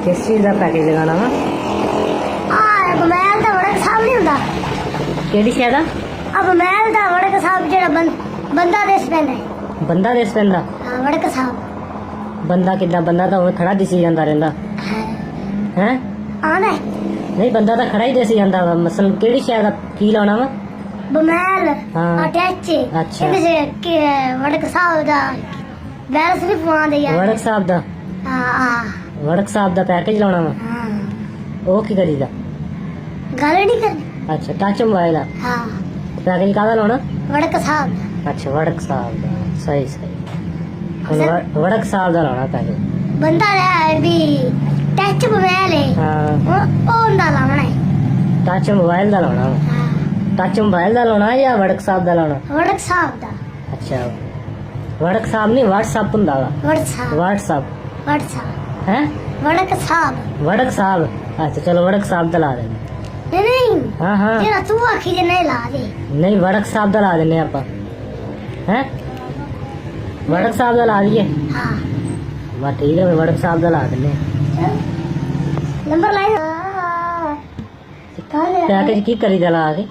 किस चीज का पैकेज लगाना वा अब महल का बड़ा साहब नहीं होता केड़ी शै दा अब महल का बड़ा साहब जेड़ा बंदा देश पैंदा है बंदा देस पैंदा हाँ बड़ा साहब बंदा किदा बंदा तो हुण खड़ा दिसी जांदा रहिंदा हैं आना है नहीं बंदा तो खड़ा ही दिसी जांदा वा मसल केड़ी शै दा की लाना वा बमैल हाँ। अटैच अच्छा। ਇਹਦੇ ਚ ਵੜਕ ਸਾਹਿਬ ਦਾ ਬੈਲੈਂਸ ਵੀ ਪਵਾਉਂਦੇ ਯਾਰ वड़क साहब दा ਹਾਂ वड़क साहब दा पैकेज लाना वा ਹਾਂ ਉਹ ਕੀ ਕਰੀਦਾ ਗੱਲ ਨਹੀਂ ਕਰਨੀ अच्छा टच मोबाइल आ ਹਾਂ पैकेज कादा लाना ਵੜਕ ਸਾਹਿਬ अच्छा वड़क साहब दा सही सही हुण वड़क साहब दा लाना पैकेज ਬੰਦਾ ਹੈ ਵੀ ਟੱਚ ਬਮੈਲ ਹੈ हाँ ਉਹ ਹੁੰਦਾ ਲਾਉਣਾ ਹੈ टच मोबाइल दा लाना वा ਹਾਂ टच मोबाइल दा लाना या वड़क साहब दा लाना ਵੜਕ ਸਾਹਿਬ ਦਾ अच्छा वड़क साहब नहीं व्हाट्सएप हुंदा वा ਵੜਕ ਸਾਹਿਬ व्हाट्सएप ਵੜਕ ਸਾਹਿਬ हैं ਵੜਕ ਸਾਹਿਬ वड़क साहब अच्छा चलो वड़क साहब दा ला देने ਨਹੀਂ हाँ हाँ ਜਿਹੜਾ ਤੂੰ ਆਖੀ ਜੇ ਨਹੀਂ ਲਾ ਦੇ नहीं वड़क साहब दा ला देने आप हैं वड़क साहब दा ला दिए ਹਾਂ बस ठीक है वड़क साहब दा ला देने ਨੰਬਰ ਲਾਈ पैकेज की करी दा ला के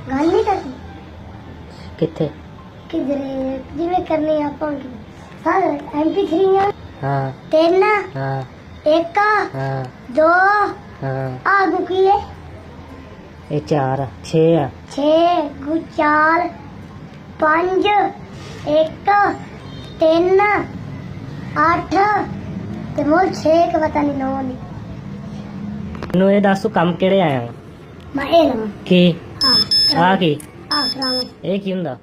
ਗੱਲ ਨਹੀਂ ਕਰਨੀ किथे ਕਿਧਰੇ ਜਿਵੇਂ ਕਰਨੀ ਆਪਾਂ ਸਾਰੇ MP3 ਆ हाँ ਤਿੰਨ हाँ ਇੱਕ हाँ ਦੋ हाँ ਆਗੂ ਕੀ ਹੈ ये 4 6 आ 6 ਗੁ 4 5 1 3 8 ਤੇ ਮੋਲ 6 ਕ ਪਤਾ ਨਹੀਂ 9 ਨਹੀਂ ਮੈਨੂੰ ਇਹ ਦੱਸ ਤੂੰ ਕੰਮ ਕਿਹੜੇ ਆਇਆ ਵਾਂ? ਮੈਂ ਇਹ ਲਵਾਂ ਕੀ ਹਾਂ ਆ ਕੀ ਆ ਕਰਾਵਾਂ ਇਹ ਕੀ ਹੁੰਦਾ